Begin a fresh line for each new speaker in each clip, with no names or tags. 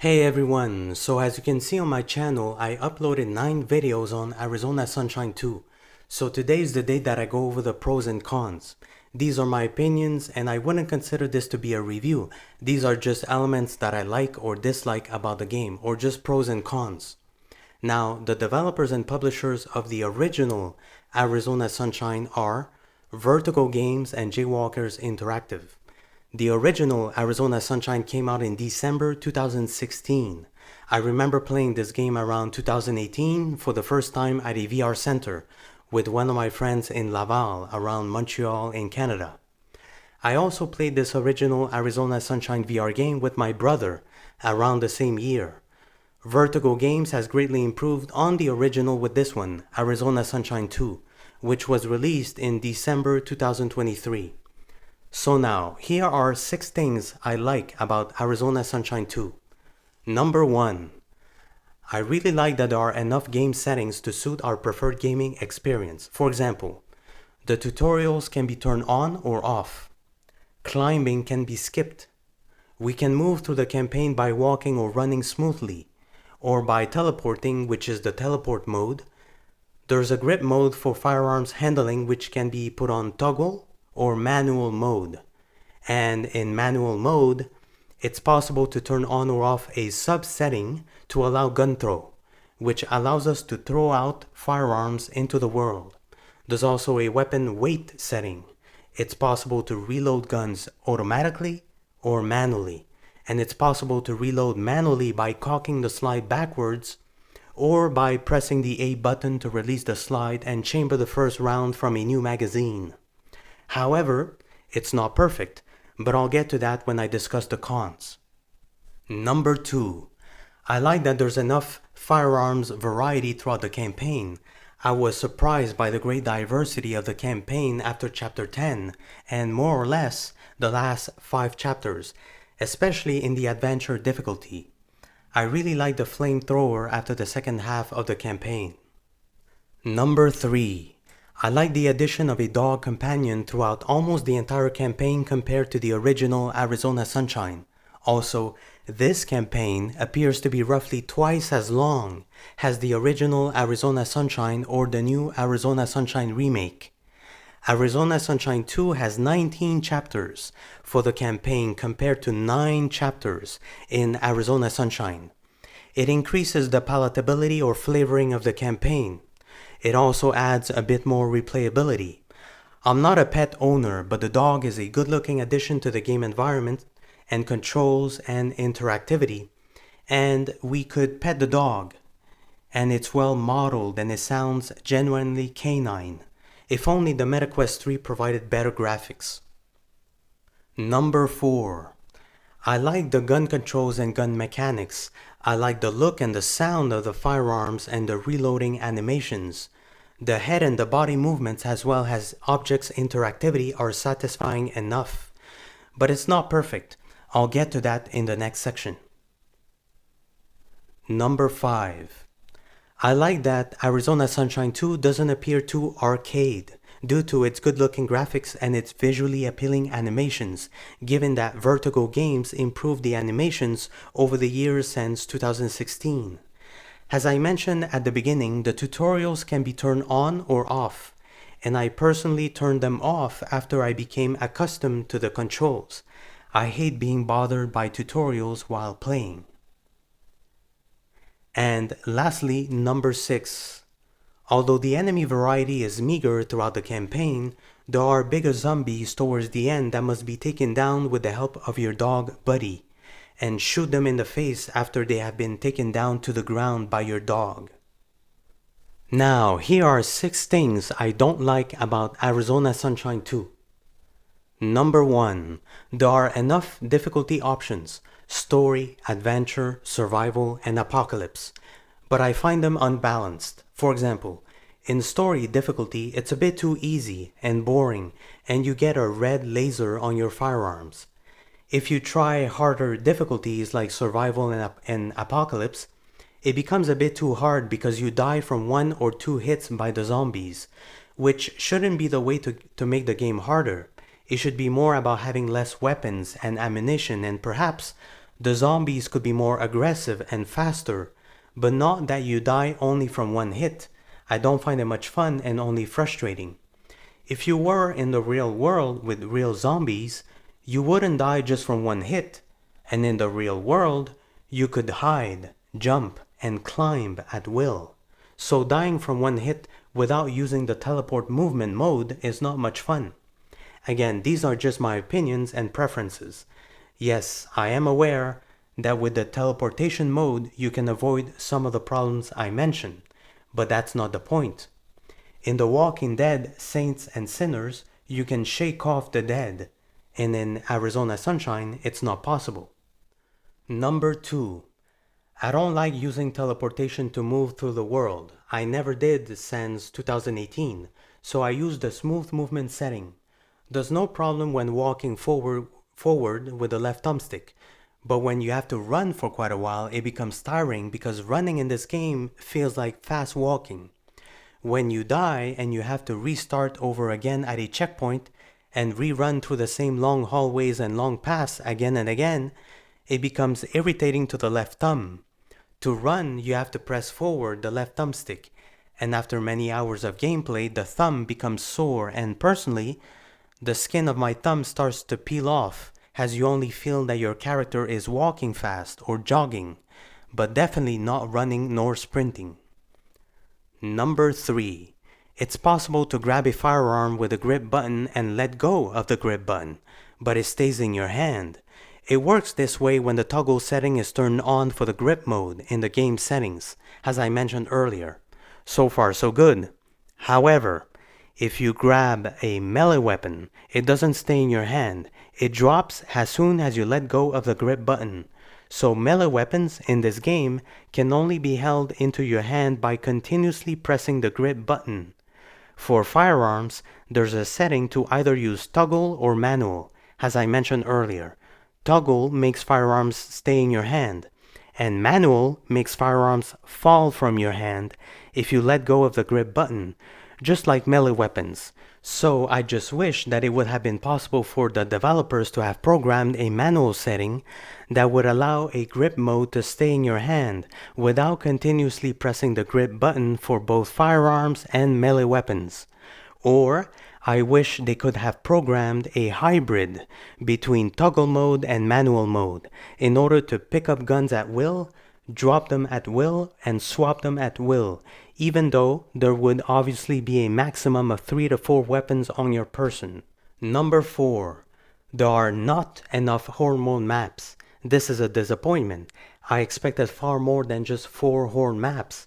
Hey everyone, so as you can see on my channel, I uploaded 9 videos on Arizona Sunshine 2. So today is the day that I go over the pros and cons. These are my opinions and I wouldn't consider this to be a review. These are just elements that I like or dislike about the game, or just pros and cons. Now, the developers and publishers of the original Arizona Sunshine are Vertigo Games and Jaywalkers Interactive. The original Arizona Sunshine came out in December 2016. I remember playing this game around 2018 for the first time at a VR center with one of my friends in Laval around Montreal in Canada. I also played this original Arizona Sunshine VR game with my brother around the same year. Vertigo Games has greatly improved on the original with this one, Arizona Sunshine 2, which was released in December 2023. So now, here are 6 things I like about Arizona Sunshine 2. Number 1. I really like that there are enough game settings to suit our preferred gaming experience. For example, the tutorials can be turned on or off. Climbing can be skipped. We can move through the campaign by walking or running smoothly, or by teleporting, which is the teleport mode. There's a grip mode for firearms handling, which can be put on toggle or manual mode. And in manual mode, it's possible to turn on or off a sub-setting to allow gun throw, which allows us to throw out firearms into the world. There's also a weapon weight setting. It's possible to reload guns automatically or manually, and it's possible to reload manually by cocking the slide backwards or by pressing the A button to release the slide and chamber the first round from a new magazine. However, it's not perfect, but I'll get to that when I discuss the cons. Number 2. I like that there's enough firearms variety throughout the campaign. I was surprised by the great diversity of the campaign after chapter 10, and more or less the last 5 chapters, especially in the adventure difficulty. I really like the flamethrower after the second half of the campaign. Number 3. I like the addition of a dog companion throughout almost the entire campaign compared to the original Arizona Sunshine. Also, this campaign appears to be roughly twice as long as the original Arizona Sunshine or the new Arizona Sunshine remake. Arizona Sunshine 2 has 19 chapters for the campaign compared to 9 chapters in Arizona Sunshine. It increases the palatability or flavoring of the campaign. It also adds a bit more replayability. I'm not a pet owner, but the dog is a good-looking addition to the game environment and controls and interactivity. And we could pet the dog. And it's well modeled and it sounds genuinely canine. If only the MetaQuest 3 provided better graphics. Number 4. I like the gun controls and gun mechanics. I like the look and the sound of the firearms and the reloading animations. The head and the body movements as well as objects interactivity are satisfying enough. But it's not perfect. I'll get to that in the next section. Number 5. I like that Arizona Sunshine 2 doesn't appear too arcade due to its good-looking graphics and its visually appealing animations, given that Vertigo Games improved the animations over the years since 2016. As I mentioned at the beginning, the tutorials can be turned on or off, and I personally turned them off after I became accustomed to the controls. I hate being bothered by tutorials while playing. And lastly, number 6. Although the enemy variety is meager throughout the campaign, there are bigger zombies towards the end that must be taken down with the help of your dog buddy, and shoot them in the face after they have been taken down to the ground by your dog. Now, here are 6 things I don't like about Arizona Sunshine 2. Number 1. There are enough difficulty options: story, adventure, survival, and apocalypse. But I find them unbalanced. For example, in story difficulty, it's a bit too easy and boring, and you get a red laser on your firearms. If you try harder difficulties like survival and apocalypse, it becomes a bit too hard because you die from 1 or 2 hits by the zombies, which shouldn't be the way to make the game harder. It should be more about having less weapons and ammunition and perhaps The zombies could be more aggressive and faster, but not that you die only from one hit. I don't find it much fun and only frustrating. If you were in the real world with real zombies, you wouldn't die just from one hit. And in the real world, you could hide, jump, and climb at will. So dying from one hit without using the teleport movement mode is not much fun. Again, these are just my opinions and preferences. Yes, I am aware that with the teleportation mode you can avoid some of the problems I mentioned, but that's not the point. In The Walking Dead Saints and Sinners, you can shake off the dead, and in Arizona Sunshine, it's not possible. Number 2. I don't like using teleportation to move through the world. I never did since 2018, so I use the smooth movement setting. There's no problem when walking forward with the left thumbstick, but when you have to run for quite a while, it becomes tiring because running in this game feels like fast walking. When you die and you have to restart over again at a checkpoint and rerun through the same long hallways and long paths again and again, it becomes irritating to the left thumb. To run, you have to press forward the left thumbstick, and after many hours of gameplay, the thumb becomes sore, and personally, the skin of my thumb starts to peel off as you only feel that your character is walking fast or jogging, but definitely not running nor sprinting. Number 3. It's possible to grab a firearm with a grip button and let go of the grip button, but it stays in your hand. It works this way when the toggle setting is turned on for the grip mode in the game settings, as I mentioned earlier. So far so good. However, if you grab a melee weapon, it doesn't stay in your hand. It drops as soon as you let go of the grip button. So melee weapons in this game can only be held into your hand by continuously pressing the grip button. For firearms, there's a setting to either use toggle or manual, as I mentioned earlier. Toggle makes firearms stay in your hand, and manual makes firearms fall from your hand if you let go of the grip button, just like melee weapons. So I just wish that it would have been possible for the developers to have programmed a manual setting that would allow a grip mode to stay in your hand without continuously pressing the grip button for both firearms and melee weapons. Or I wish they could have programmed a hybrid between toggle mode and manual mode in order to pick up guns at will, drop them at will, and swap them at will, even though there would obviously be a maximum of 3 to 4 weapons on your person. Number 4. There are not enough hormone maps. This is a disappointment. I expected far more than just 4 horn maps.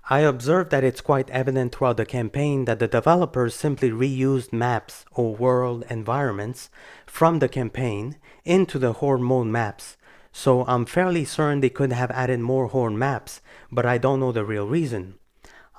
I observed that it's quite evident throughout the campaign that the developers simply reused maps or world environments from the campaign into the hormone maps. So I'm fairly certain they could have added more horn maps, but I don't know the real reason.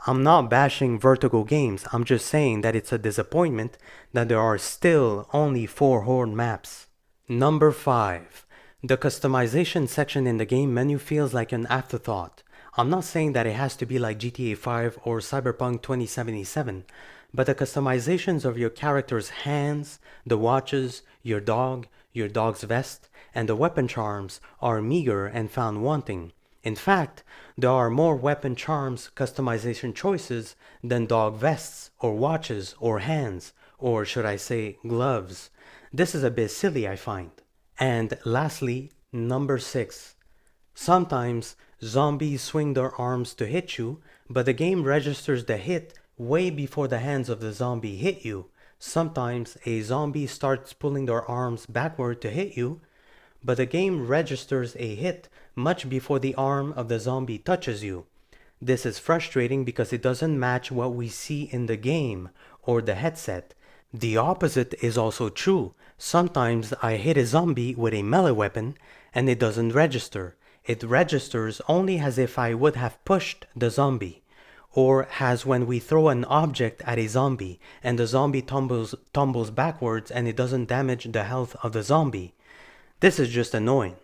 I'm not bashing Vertigo games, I'm just saying that it's a disappointment that there are still only 4 horn maps. Number 5. The customization section in the game menu feels like an afterthought. I'm not saying that it has to be like GTA 5 or Cyberpunk 2077, but the customizations of your character's hands, the watches, your dog's vest, and the weapon charms are meager and found wanting. In fact, there are more weapon charms customization choices than dog vests or watches or hands, or should I say gloves. This is a bit silly, I find. And lastly, number 6. Sometimes zombies swing their arms to hit you, but the game registers the hit way before the hands of the zombie hit you. Sometimes a zombie starts pulling their arms backward to hit you, but the game registers a hit much before the arm of the zombie touches you. This is frustrating because it doesn't match what we see in the game or the headset. The opposite is also true. Sometimes I hit a zombie with a melee weapon and it doesn't register. It registers only as if I would have pushed the zombie, or as when we throw an object at a zombie and the zombie tumbles backwards and it doesn't damage the health of the zombie. This is just annoying.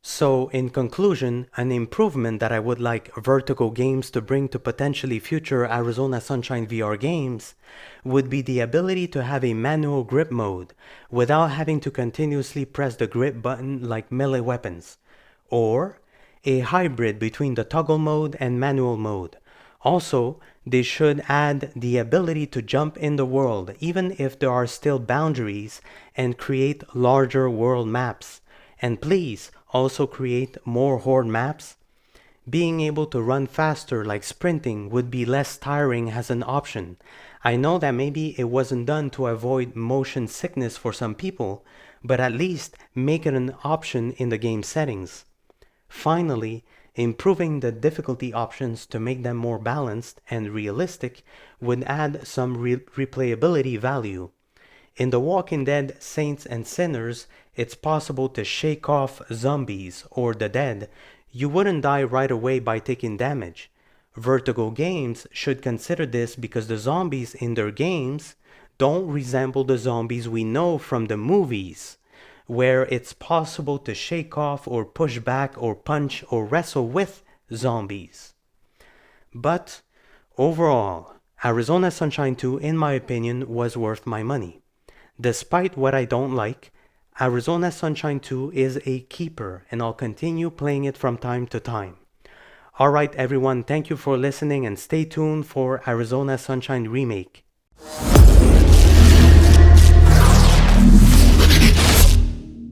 So in conclusion, an improvement that I would like Vertigo Games to bring to potentially future Arizona Sunshine VR games would be the ability to have a manual grip mode without having to continuously press the grip button like melee weapons. or a hybrid between the toggle mode and manual mode. Also, they should add the ability to jump in the world even if there are still boundaries and create larger world maps. And please also create more horde maps. Being able to run faster like sprinting would be less tiring as an option. I know that maybe it wasn't done to avoid motion sickness for some people, but at least make it an option in the game settings. Finally, improving the difficulty options to make them more balanced and realistic would add some replayability value. In The Walking Dead Saints and Sinners, it's possible to shake off zombies or the dead. You wouldn't die right away by taking damage. Vertigo games should consider this because the zombies in their games don't resemble the zombies we know from the movies, where it's possible to shake off or push back or punch or wrestle with zombies. But overall, Arizona Sunshine 2, in my opinion, was worth my money. Despite what I don't like, Arizona Sunshine 2 is a keeper, and I'll continue playing it from time to time. Alright everyone, thank you for listening and stay tuned for Arizona Sunshine Remake.